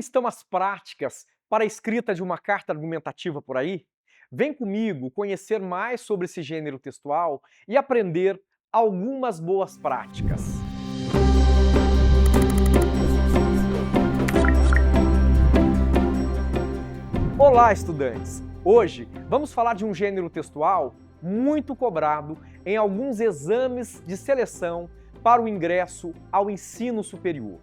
estão as práticas para a escrita de uma carta argumentativa por aí? Vem comigo conhecer mais sobre esse gênero textual e aprender algumas boas práticas. Olá, estudantes! Hoje vamos falar de um gênero textual muito cobrado em alguns exames de seleção para o ingresso ao ensino superior: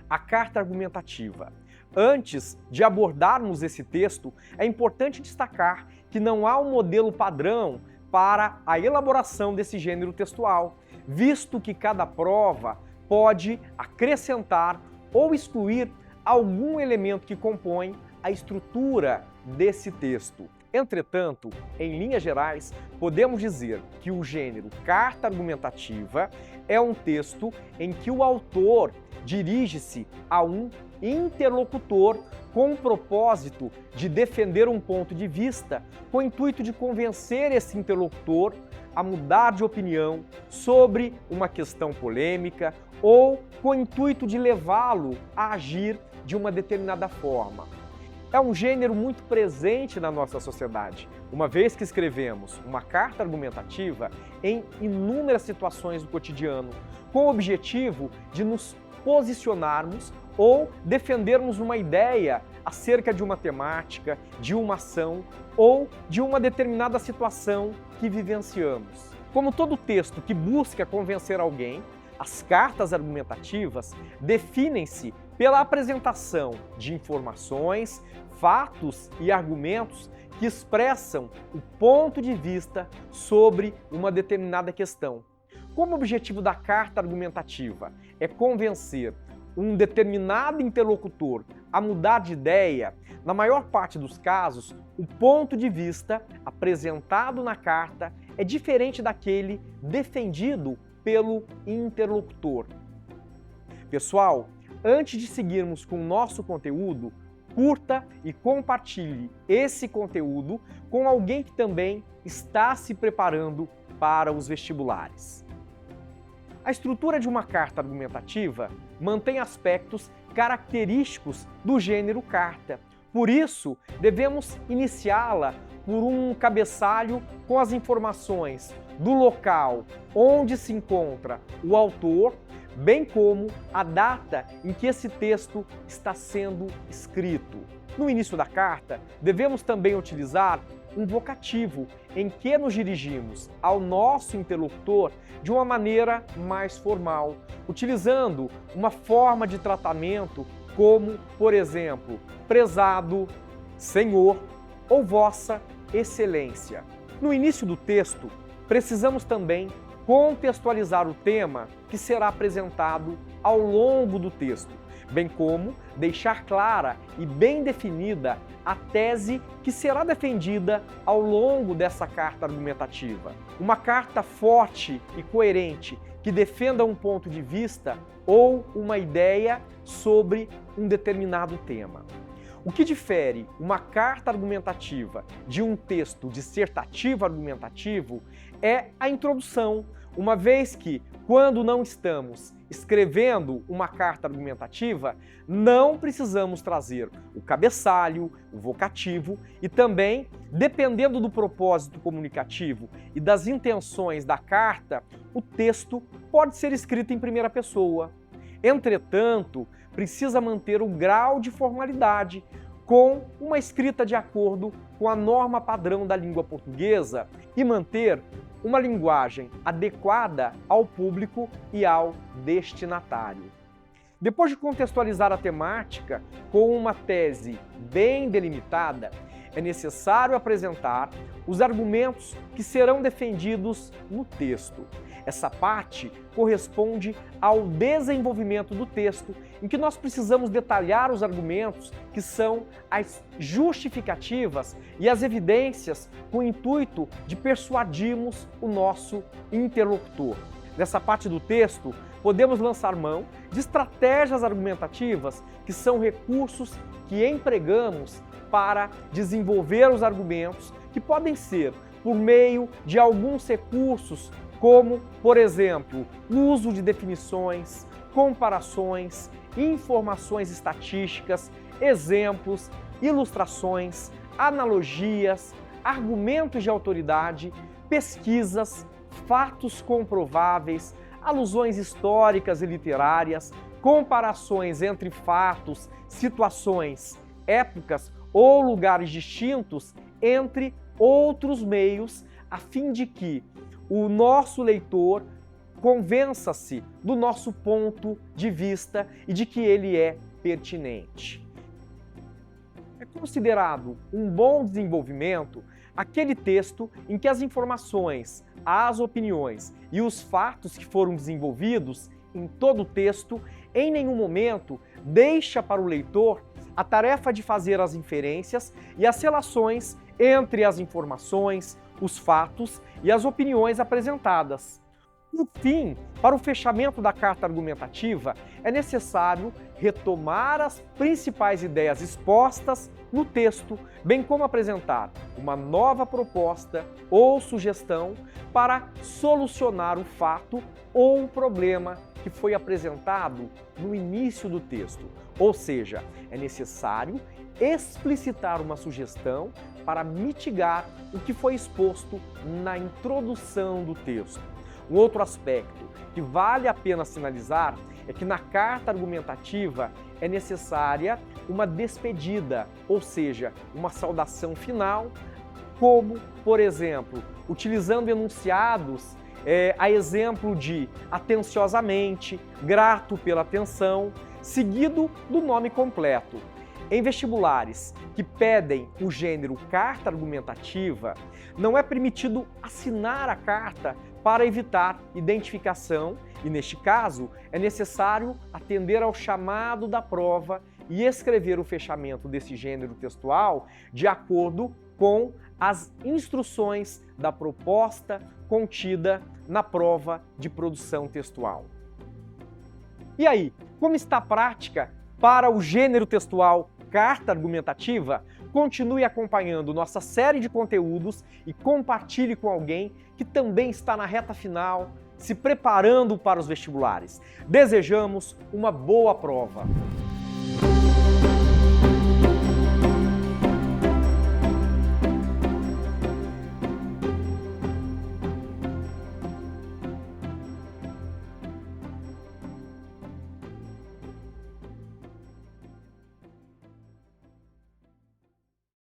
a carta argumentativa. Antes de abordarmos esse texto, é importante destacar que não há um modelo padrão para a elaboração desse gênero textual, visto que cada prova pode acrescentar ou excluir algum elemento que compõe a estrutura desse texto. Entretanto, em linhas gerais, podemos dizer que o gênero carta argumentativa é um texto em que o autor dirige-se a um interlocutor com o propósito de defender um ponto de vista, com o intuito de convencer esse interlocutor a mudar de opinião sobre uma questão polêmica ou com o intuito de levá-lo a agir de uma determinada forma. É um gênero muito presente na nossa sociedade, uma vez que escrevemos uma carta argumentativa em inúmeras situações do cotidiano, com o objetivo de nos posicionarmos ou defendermos uma ideia acerca de uma temática, de uma ação ou de uma determinada situação que vivenciamos. Como todo texto que busca convencer alguém, as cartas argumentativas definem-se pela apresentação de informações, fatos e argumentos que expressam o ponto de vista sobre uma determinada questão. Como o objetivo da carta argumentativa é convencer um determinado interlocutor a mudar de ideia, na maior parte dos casos, o ponto de vista apresentado na carta é diferente daquele defendido pelo interlocutor. Pessoal, antes de seguirmos com o nosso conteúdo, curta e compartilhe esse conteúdo com alguém que também está se preparando para os vestibulares. A estrutura de uma carta argumentativa mantém aspectos característicos do gênero carta. Por isso, devemos iniciá-la por um cabeçalho com as informações do local onde se encontra o autor, bem como a data em que esse texto está sendo escrito. No início da carta, devemos também utilizar um vocativo em que nos dirigimos ao nosso interlocutor de uma maneira mais formal, utilizando uma forma de tratamento como, por exemplo, prezado, senhor ou vossa excelência. No início do texto, precisamos também contextualizar o tema que será apresentado ao longo do texto, bem como deixar clara e bem definida a tese que será defendida ao longo dessa carta argumentativa. Uma carta forte e coerente que defenda um ponto de vista ou uma ideia sobre um determinado tema. O que difere uma carta argumentativa de um texto dissertativo argumentativo é a introdução, uma vez que, quando não estamos escrevendo uma carta argumentativa, não precisamos trazer o cabeçalho, o vocativo e também, dependendo do propósito comunicativo e das intenções da carta, o texto pode ser escrito em primeira pessoa. Entretanto, precisa manter o grau de formalidade com uma escrita de acordo com a norma padrão da língua portuguesa e manter uma linguagem adequada ao público e ao destinatário. Depois de contextualizar a temática com uma tese bem delimitada, é necessário apresentar os argumentos que serão defendidos no texto. Essa parte corresponde ao desenvolvimento do texto, em que nós precisamos detalhar os argumentos que são as justificativas e as evidências com o intuito de persuadirmos o nosso interlocutor. Nessa parte do texto, podemos lançar mão de estratégias argumentativas que são recursos que empregamos para desenvolver os argumentos, que podem ser por meio de alguns recursos, como, por exemplo, o uso de definições, comparações, informações estatísticas, exemplos, ilustrações, analogias, argumentos de autoridade, pesquisas, fatos comprováveis, alusões históricas e literárias, comparações entre fatos, situações, épocas ou lugares distintos, entre outros meios, a fim de que o nosso leitor convença-se do nosso ponto de vista e de que ele é pertinente. É considerado um bom desenvolvimento aquele texto em que as informações, as opiniões e os fatos que foram desenvolvidos em todo o texto, em nenhum momento deixa para o leitor a tarefa de fazer as inferências e as relações entre as informações, os fatos e as opiniões apresentadas. Por fim, para o fechamento da carta argumentativa, é necessário retomar as principais ideias expostas no texto, bem como apresentar uma nova proposta ou sugestão para solucionar o fato ou o problema que foi apresentado no início do texto. Ou seja, é necessário explicitar uma sugestão para mitigar o que foi exposto na introdução do texto. Um outro aspecto que vale a pena sinalizar é que na carta argumentativa é necessária uma despedida, ou seja, uma saudação final, como, por exemplo, utilizando enunciados a exemplo de atenciosamente, grato pela atenção, seguido do nome completo. Em vestibulares que pedem o gênero carta argumentativa, não é permitido assinar a carta para evitar identificação e, neste caso, é necessário atender ao chamado da prova e escrever o fechamento desse gênero textual de acordo com as instruções da proposta contida na prova de produção textual. E aí, como está a prática para o gênero textual carta argumentativa? Continue acompanhando nossa série de conteúdos e compartilhe com alguém que também está na reta final, se preparando para os vestibulares. Desejamos uma boa prova!